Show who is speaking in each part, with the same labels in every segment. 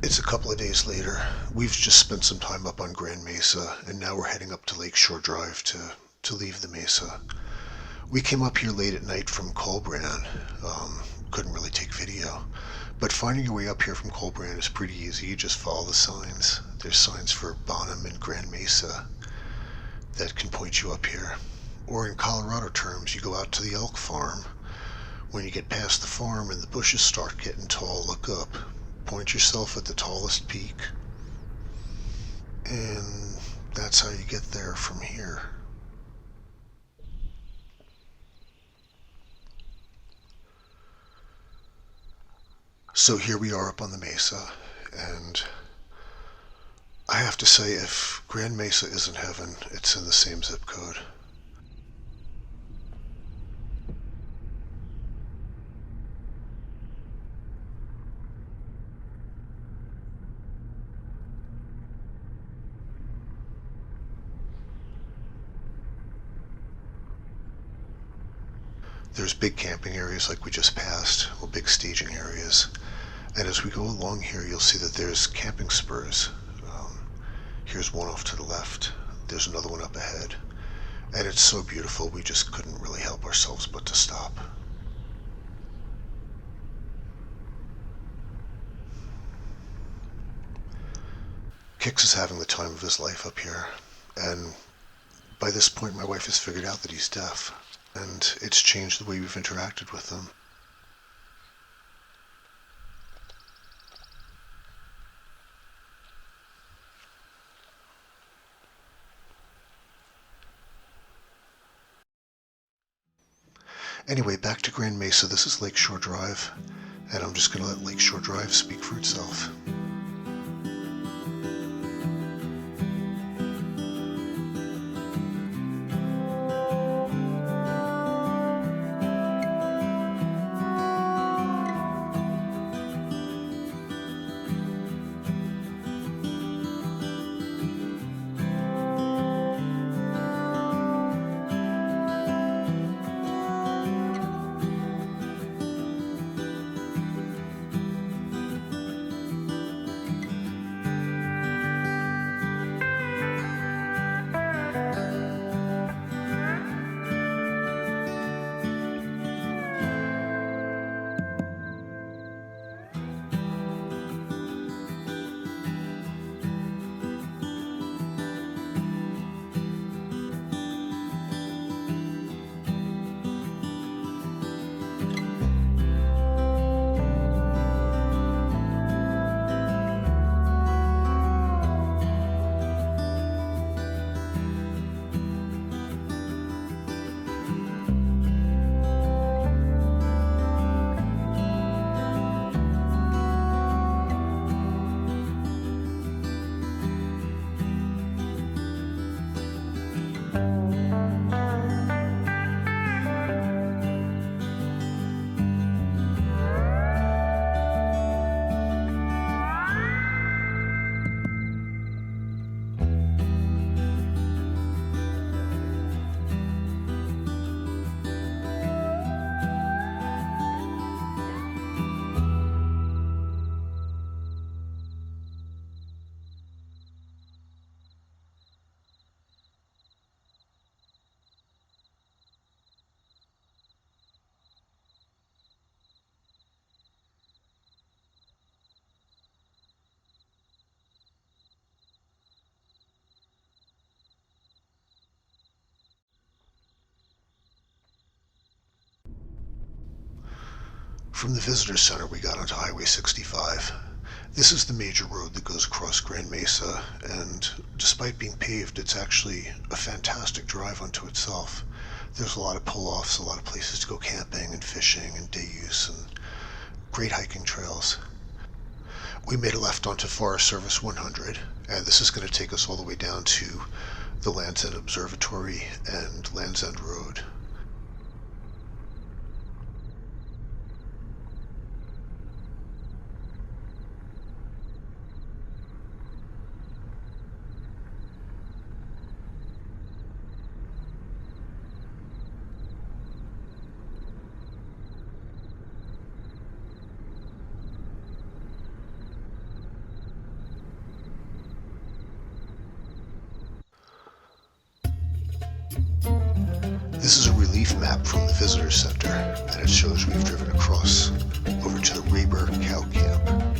Speaker 1: It's a couple of days later. We've just spent some time up on Grand Mesa, and now we're heading up to Lakeshore Drive to leave the Mesa. We came up here late at night from Colbran. Couldn't really take video. But finding your way up here from Colbran is pretty easy. You just follow the signs. There's signs for Bonham and Grand Mesa that can point you up here. Or in Colorado terms, you go out to the elk farm. When you get past the farm and the bushes start getting tall, look up. Point yourself at the tallest peak. And that's how you get there from here. So here we are up on the Mesa, and I have to say, if Grand Mesa isn't heaven, it's in the same zip code. There's big camping areas like we just passed, or big staging areas. And as we go along here, you'll see that there's camping spurs. Here's one off to the left. There's another one up ahead. And it's so beautiful, we just couldn't really help ourselves but to stop. Kix is having the time of his life up here. And by this point, my wife has figured out that he's deaf. And it's changed the way we've interacted with him. Anyway, back to Grand Mesa. This is Lakeshore Drive, and I'm just going to let Lakeshore Drive speak for itself. From the visitor center, we got onto Highway 65. This is the major road that goes across Grand Mesa, and despite being paved, it's actually a fantastic drive unto itself. There's a lot of pull-offs, a lot of places to go camping and fishing and day use, and great hiking trails. We made a left onto Forest Service 100, and this is going to take us all the way down to the End Observatory and Land's End Road. relief map from the visitor center, and it shows we've driven across over to the Raber Cow Camp.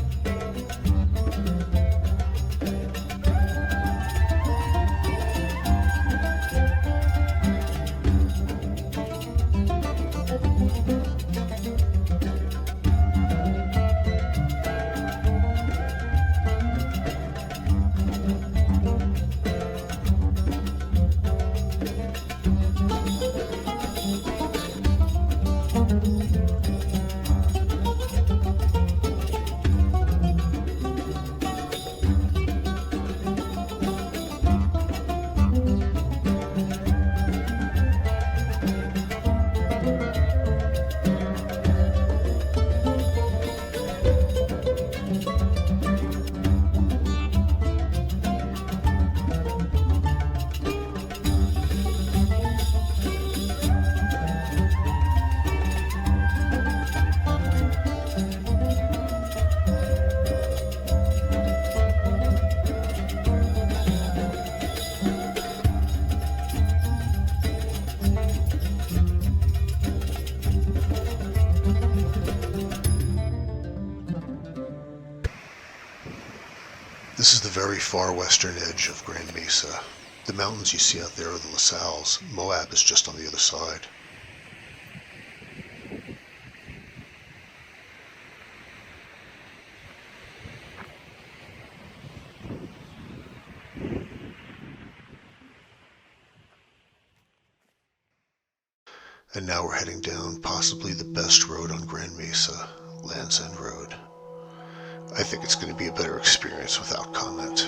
Speaker 1: This is the very far western edge of Grand Mesa. The mountains you see out there are the La Salles. Moab is just on the other side. And now we're heading down possibly the best road on Grand Mesa, Land's End Road. I think it's going to be a better experience without comment.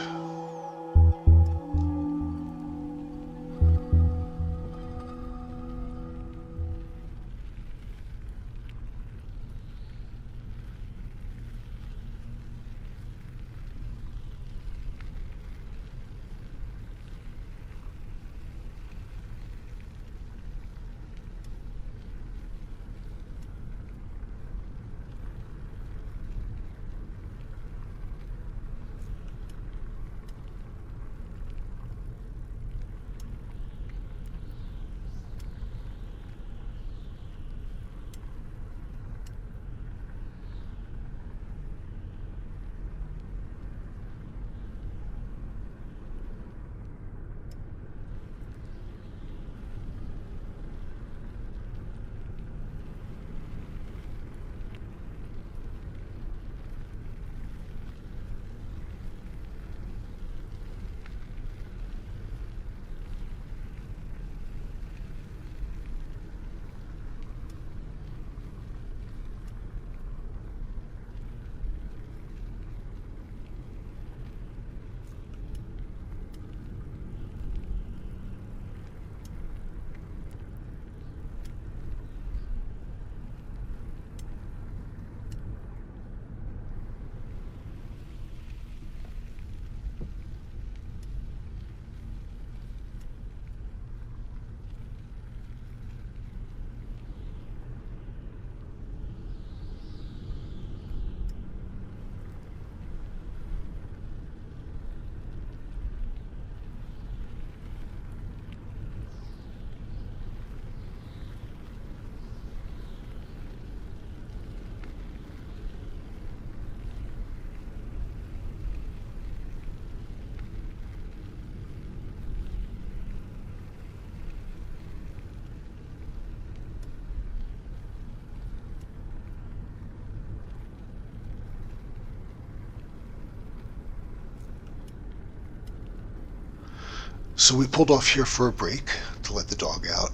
Speaker 1: So we pulled off here for a break to let the dog out.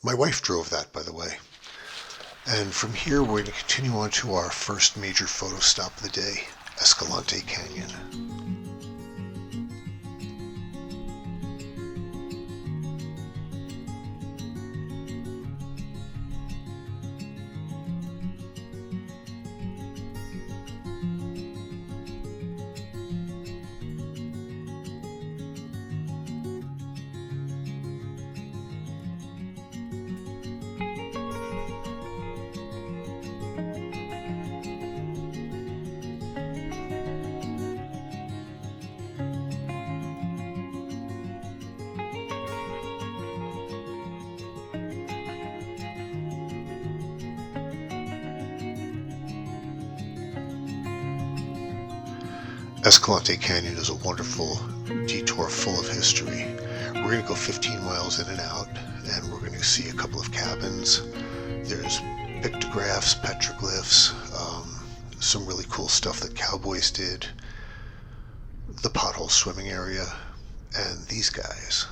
Speaker 1: My wife drove that, by the way. And from here, we're going to continue on to our first major photo stop of the day, Escalante Canyon. Escalante Canyon is a wonderful detour full of history. We're going to go 15 miles in and out, and we're going to see a couple of cabins. There's pictographs, petroglyphs, some really cool stuff that cowboys did, the Potholes swimming area, and these guys.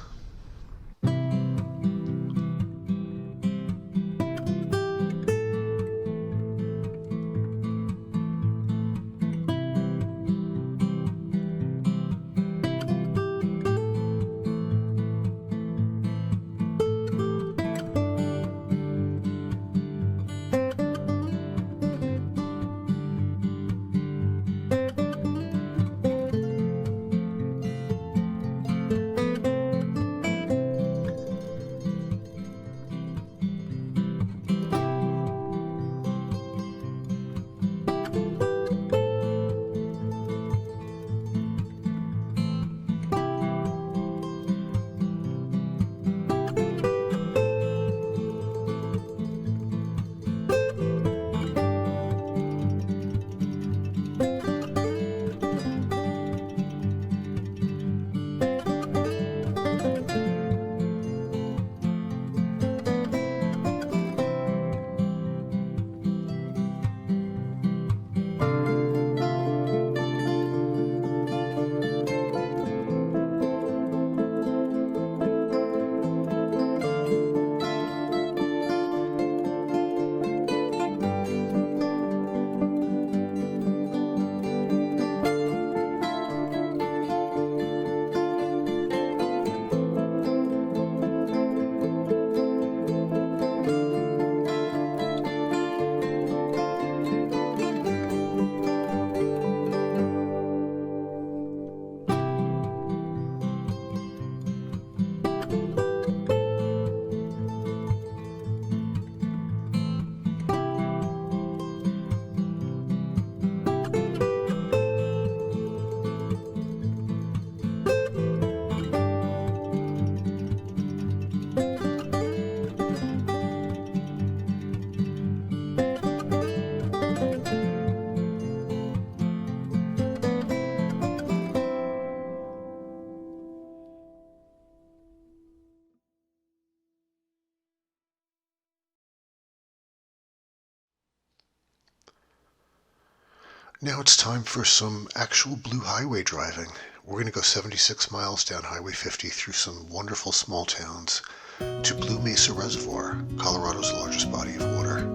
Speaker 1: Now it's time for some actual blue highway driving. We're going to go 76 miles down Highway 50 through some wonderful small towns to Blue Mesa Reservoir, Colorado's largest body of water.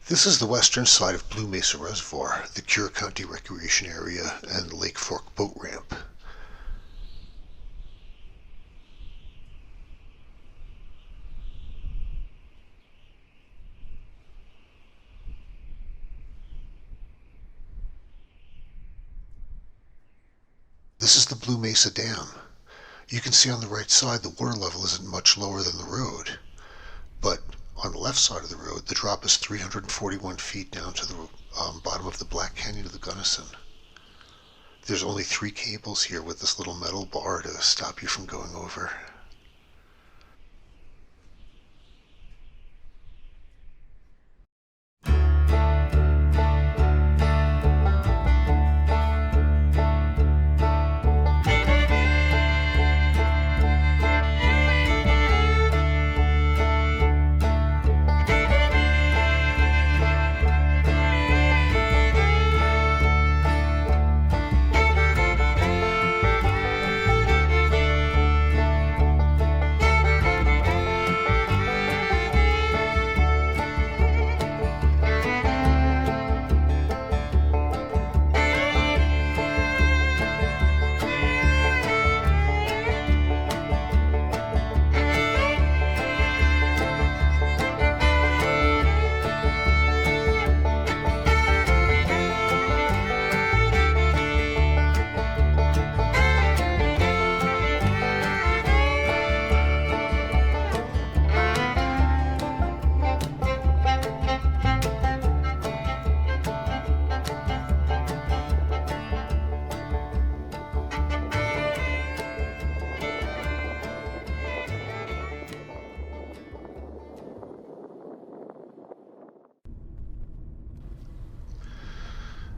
Speaker 1: This is the western side of Blue Mesa Reservoir, the Cure County Recreation Area, and Lake Fork Boat Ramp. This is the Blue Mesa Dam. You can see on the right side the water level isn't much lower than the road, but on the left side of the road the drop is 341 feet down to the bottom of the Black Canyon of the Gunnison. There's only 3 cables here with this little metal bar to stop you from going over.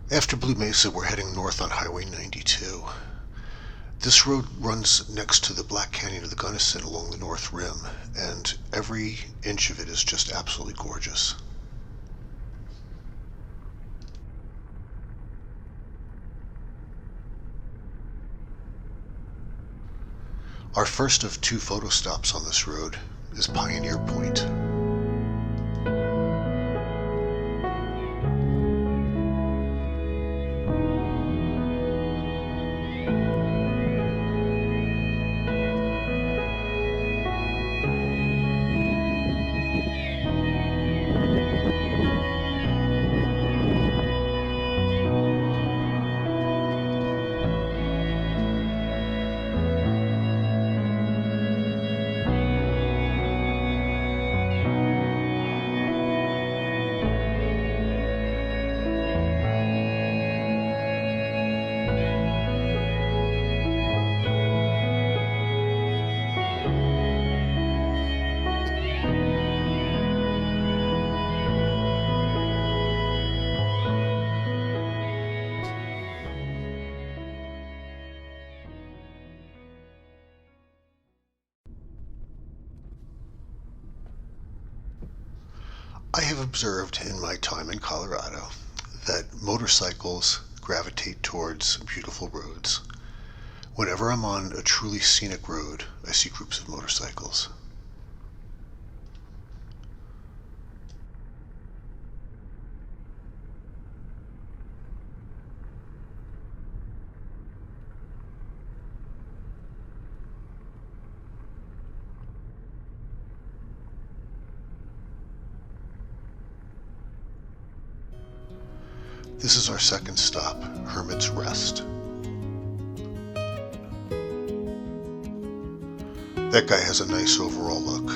Speaker 1: After Blue Mesa, we're heading north on Highway 92. This road runs next to the Black Canyon of the Gunnison along the north rim, and every inch of it is just absolutely gorgeous. Our first of 2 photo stops on this road is Pioneer Point. I have observed in my time in Colorado that motorcycles gravitate towards beautiful roads. Whenever I'm on a truly scenic road, I see groups of motorcycles. This is our second stop, Hermits Rest. That guy has a nice overall look.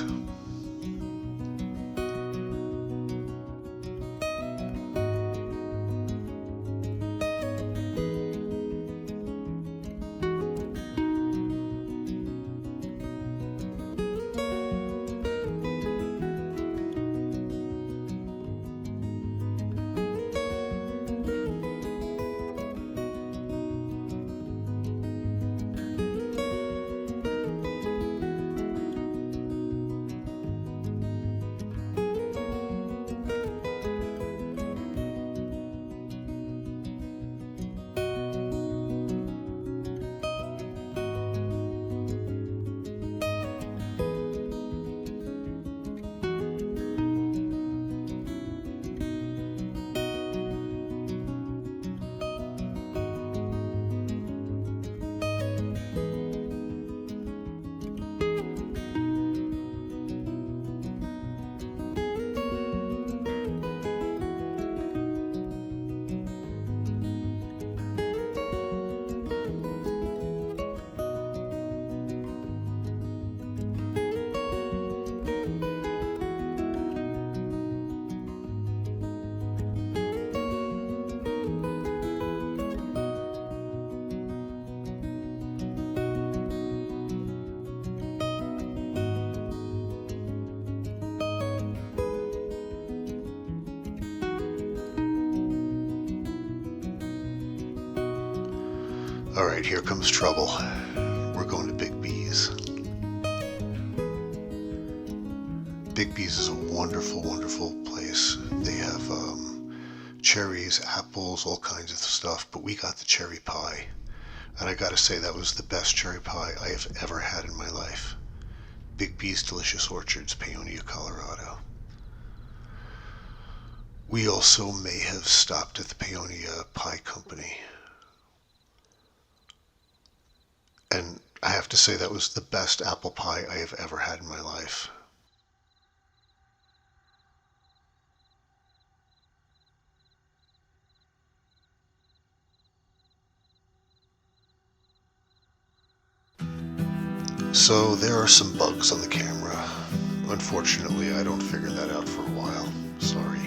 Speaker 1: Alright, here comes trouble. We're going to Big B's. Big B's is a wonderful, wonderful place. They have cherries, apples, all kinds of stuff, but we got the cherry pie. And I gotta say, that was the best cherry pie I have ever had in my life. Big B's Delicious Orchards, Paonia, Colorado. We also may have stopped at the Paonia Pie Company. And I have to say, that was the best apple pie I have ever had in my life. So there are some bugs on the camera. Unfortunately, I don't figure that out for a while. Sorry.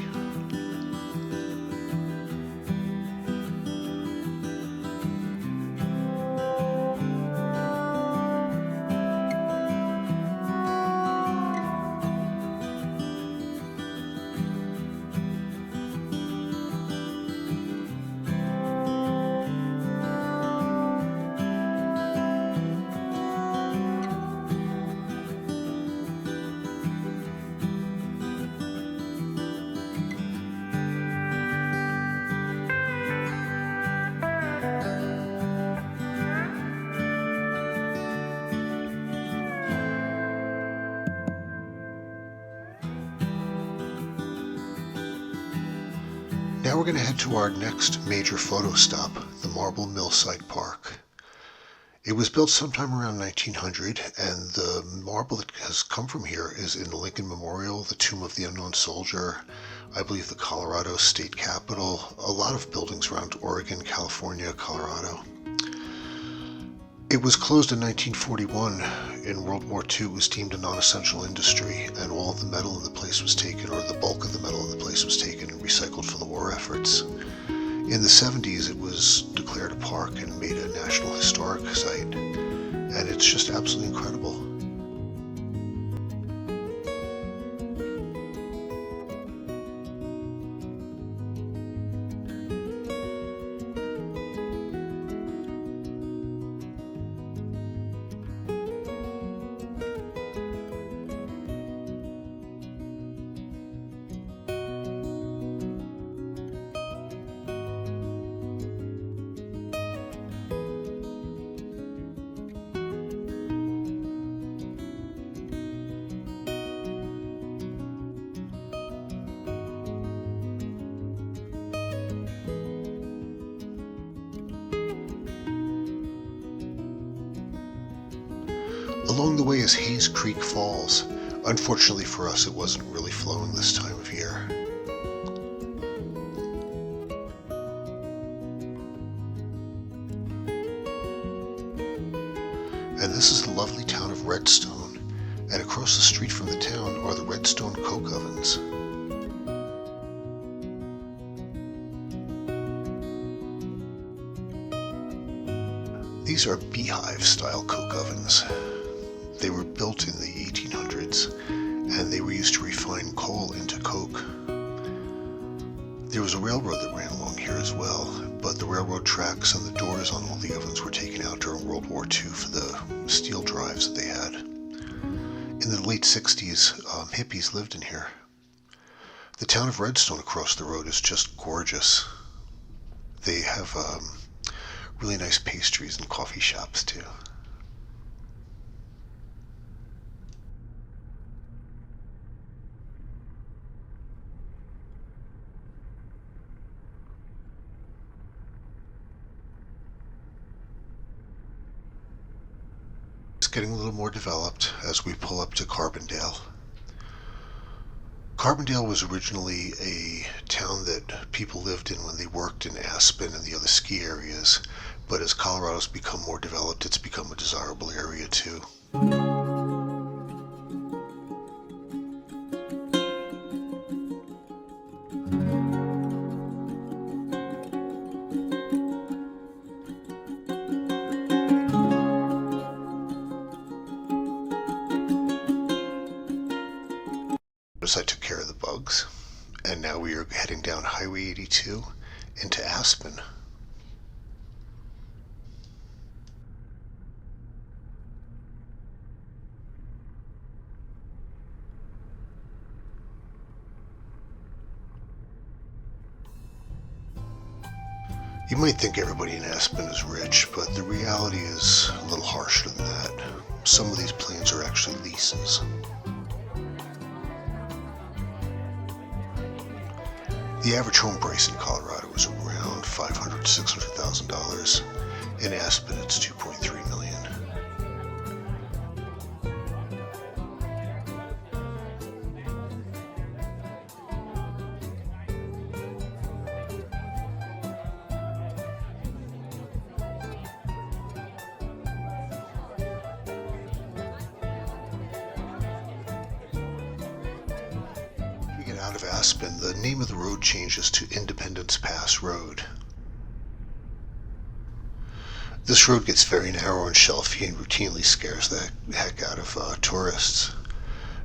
Speaker 1: Now we're going to head to our next major photo stop, the Marble Millside Park. It was built sometime around 1900, and the marble that has come from here is in the Lincoln Memorial, the Tomb of the Unknown Soldier, I believe the Colorado State Capitol, a lot of buildings around Oregon, California, Colorado. It was closed in 1941. In World War II, it was deemed a non-essential industry, and all of the metal in the place was taken, or the bulk of the metal in the place was taken and recycled for the war efforts. In the 70s, it was declared a park and made a National Historic Site, and it's just absolutely incredible. Along the way is Hayes Creek Falls. Unfortunately for us, it wasn't really flowing this time of year. And this is the lovely town of Redstone, and across the street from the town are the Redstone coke ovens. These are beehive-style coke ovens. They were built in the 1800s, and they were used to refine coal into coke. There was a railroad that ran along here as well, but the railroad tracks and the doors on all the ovens were taken out during World War II for the steel drives that they had. In the late 60s, hippies lived in here. The town of Redstone across the road is just gorgeous. They have really nice pastries and coffee shops too. It's getting a little more developed as we pull up to Carbondale. Carbondale was originally a town that people lived in when they worked in Aspen and the other ski areas, but as Colorado's become more developed, it's become a desirable area too. I took care of the bugs, and now we are heading down Highway 82 into Aspen. You might think everybody in Aspen is rich, but the reality is a little harsher than that. Some of these planes are actually leases. The average home price in Colorado is around $500,000 to $600,000. In Aspen, it's $2.3 million. Out of Aspen, the name of the road changes to Independence Pass Road. This road gets very narrow and shelfy and routinely scares the heck out of tourists.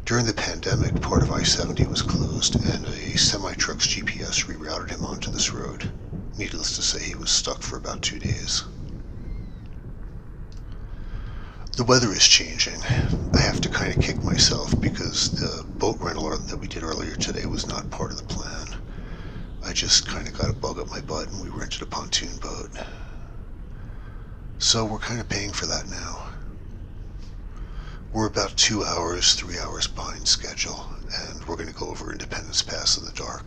Speaker 1: During the pandemic, part of I-70 was closed and a semi-truck's GPS rerouted him onto this road. Needless to say, he was stuck for about 2 days. The weather is changing. I have to kind of kick myself because the boat rental that we did earlier today was not part of the plan. I just kind of got a bug up my butt and we rented a pontoon boat. So we're kind of paying for that now. We're about 2 hours, 3 hours behind schedule, and we're going to go over Independence Pass in the dark.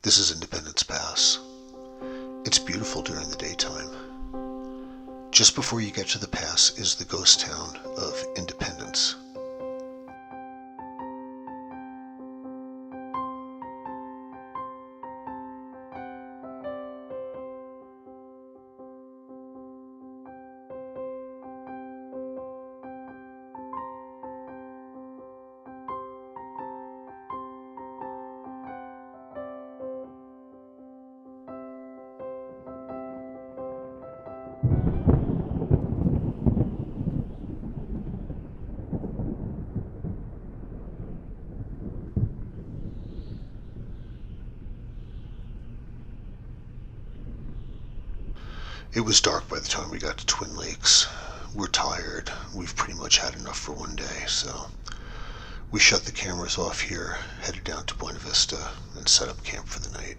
Speaker 1: This is Independence Pass. It's beautiful during the daytime. Just before you get to the pass is the ghost town of Independence. It was dark by the time we got to Twin Lakes. We're tired. We've pretty much had enough for one day, so we shut the cameras off here, headed down to Buena Vista, and set up camp for the night.